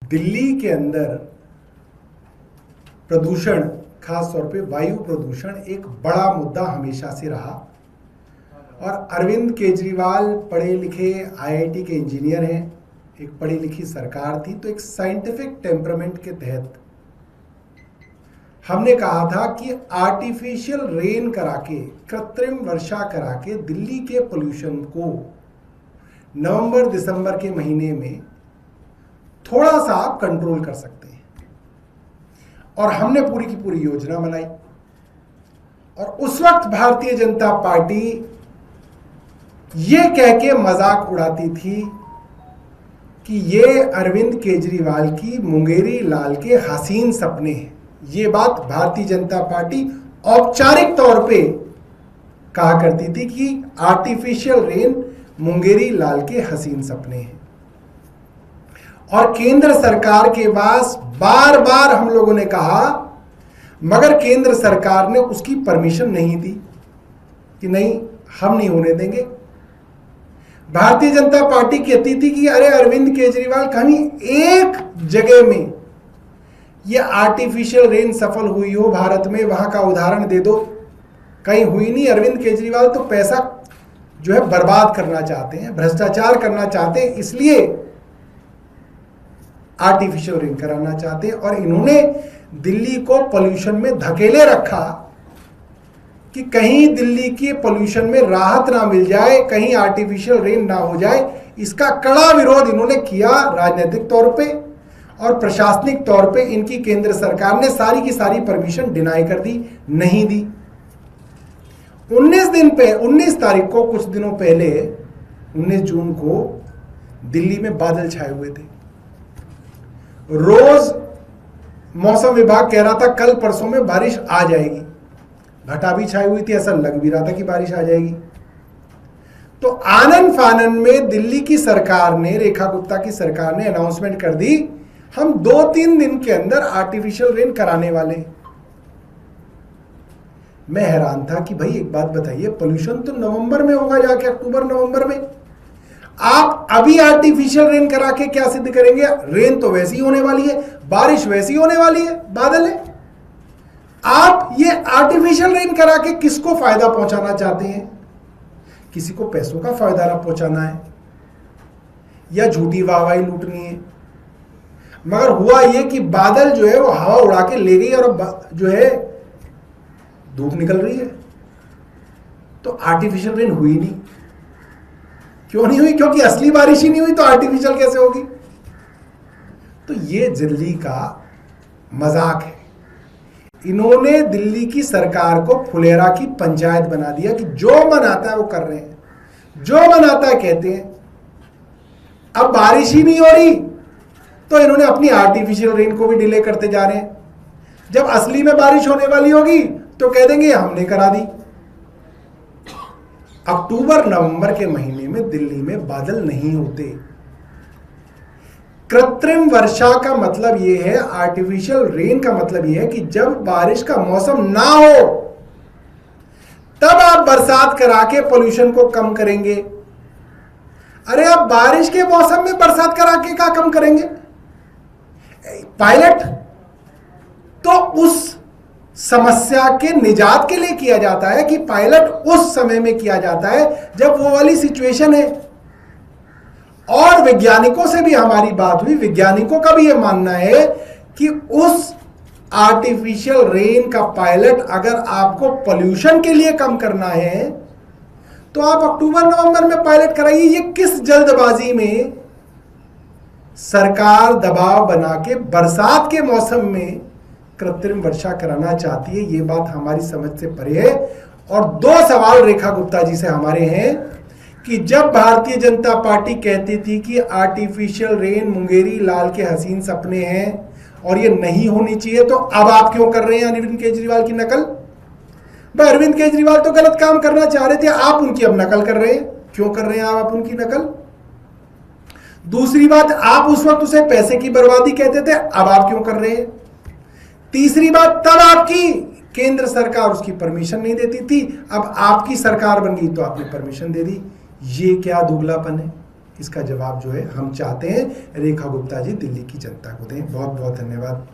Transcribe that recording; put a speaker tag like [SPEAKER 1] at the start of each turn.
[SPEAKER 1] दिल्ली के अंदर प्रदूषण, खास तौर पे वायु प्रदूषण एक बड़ा मुद्दा हमेशा से रहा और अरविंद केजरीवाल पढ़े लिखे आईआईटी के इंजीनियर हैं, एक पढ़ी लिखी सरकार थी, तो एक साइंटिफिक टेम्परामेंट के तहत हमने कहा था कि आर्टिफिशियल रेन करा के, कृत्रिम वर्षा करा के दिल्ली के पोल्यूशन को नवंबर दिसंबर के महीने में थोड़ा सा आप कंट्रोल कर सकते हैं। और हमने पूरी की पूरी योजना बनाई और उस वक्त भारतीय जनता पार्टी ये कह के मजाक उड़ाती थी कि ये अरविंद केजरीवाल की मुंगेरी लाल के हसीन सपने हैं। ये बात भारतीय जनता पार्टी औपचारिक तौर पे कहा करती थी कि आर्टिफिशियल रेन मुंगेरी लाल के हसीन सपने हैं। और केंद्र सरकार के पास बार बार हम लोगों ने कहा, मगर केंद्र सरकार ने उसकी परमिशन नहीं दी कि नहीं, हम नहीं होने देंगे। भारतीय जनता पार्टी कहती थी कि अरे अरविंद केजरीवाल, कहीं एक जगह में ये आर्टिफिशियल रेन सफल हुई हो भारत में, वहां का उदाहरण दे दो। कहीं हुई नहीं। अरविंद केजरीवाल तो पैसा जो है बर्बाद करना चाहते हैं, भ्रष्टाचार करना चाहते हैं, इसलिए आर्टिफिशियल रेन कराना चाहते हैं। और इन्होंने दिल्ली को पोल्यूशन में धकेले रखा कि कहीं दिल्ली के पोल्यूशन में राहत ना मिल जाए, कहीं आर्टिफिशियल रेन ना हो जाए। इसका कड़ा विरोध इन्होंने किया राजनीतिक तौर पे, और प्रशासनिक तौर पे इनकी केंद्र सरकार ने सारी की सारी परमिशन डिनाई कर दी, नहीं दी। 19 तारीख को, कुछ दिनों पहले 19 जून को दिल्ली में बादल छाए हुए थे। रोज मौसम विभाग कह रहा था कल परसों में बारिश आ जाएगी, घटा भी छाई हुई थी, ऐसा लग भी रहा था कि बारिश आ जाएगी। तो आनन फानन में दिल्ली की सरकार ने, रेखा गुप्ता की सरकार ने अनाउंसमेंट कर दी, हम 2-3 दिन के अंदर आर्टिफिशियल रेन कराने वाले हैं। मैं हैरान था कि भाई एक बात बताइए, पोल्यूशन तो नवंबर में होगा, जाके अक्टूबर नवंबर में, आप अभी आर्टिफिशियल रेन करा के क्या सिद्ध करेंगे? रेन तो वैसी होने वाली है, बारिश वैसी होने वाली है, बादल है। आप ये आर्टिफिशियल रेन करा के किसको फायदा पहुंचाना चाहते हैं? किसी को पैसों का फायदा ना पहुंचाना है या झूठी वाहवाही लूटनी है। मगर हुआ ये कि बादल जो है वो हवा उड़ा के ले गई और अब जो है धूप निकल रही है। तो आर्टिफिशियल रेन हुई नहीं। क्यों नहीं हुई? क्योंकि असली बारिश ही नहीं हुई, तो आर्टिफिशियल कैसे होगी? तो ये दिल्ली का मजाक है। इन्होंने दिल्ली की सरकार को फुलेरा की पंचायत बना दिया कि जो मन आता है वो कर रहे हैं, जो मन आता है कहते हैं। अब बारिश ही नहीं हो रही तो इन्होंने अपनी आर्टिफिशियल रेन को भी डिले करते जा रहे हैं। जब असली में बारिश होने वाली होगी तो कह देंगे हमने करा दी। अक्टूबर नवंबर के महीने में दिल्ली में बादल नहीं होते। कृत्रिम वर्षा का मतलब यह है, आर्टिफिशियल रेन का मतलब यह है कि जब बारिश का मौसम ना हो तब आप बरसात करा के पोल्यूशन को कम करेंगे। अरे आप बारिश के मौसम में बरसात करा के क्या कम करेंगे? पायलट तो उस समस्या के निजात के लिए किया जाता है कि पायलट उस समय में किया जाता है जब वो वाली सिचुएशन है। और वैज्ञानिकों से भी हमारी बात हुई, वैज्ञानिकों का भी यह मानना है कि उस आर्टिफिशियल रेन का पायलट अगर आपको पोल्यूशन के लिए कम करना है तो आप अक्टूबर नवंबर में पायलट कराइए। ये किस जल्दबाजी में सरकार दबाव बना के बरसात के मौसम में कृत्रिम वर्षा कराना चाहती है, ये बात हमारी समझ से परे है। और 2 सवाल रेखा गुप्ता जी से हमारे हैं कि जब भारतीय जनता पार्टी कहती थी कि आर्टिफिशियल रेन मुंगेरी लाल के हसीन सपने हैं और ये नहीं होनी चाहिए, तो अब आप क्यों कर रहे हैं अरविंद केजरीवाल की नकल? भाई अरविंद केजरीवाल तो गलत काम करना चाह रहे थे, आप उनकी अब नकल कर रहे हैं। क्यों कर रहे हैं आप उनकी नकल? दूसरी बात, आप उस वक्त उसे पैसे की बर्बादी कहते थे, अब आप क्यों कर रहे हैं? तीसरी बात, तब आपकी केंद्र सरकार उसकी परमिशन नहीं देती थी, अब आपकी सरकार बन गई तो आपने परमिशन दे दी। ये क्या दुगलापन है? इसका जवाब जो है हम चाहते हैं रेखा गुप्ता जी दिल्ली की जनता को दें। बहुत बहुत धन्यवाद।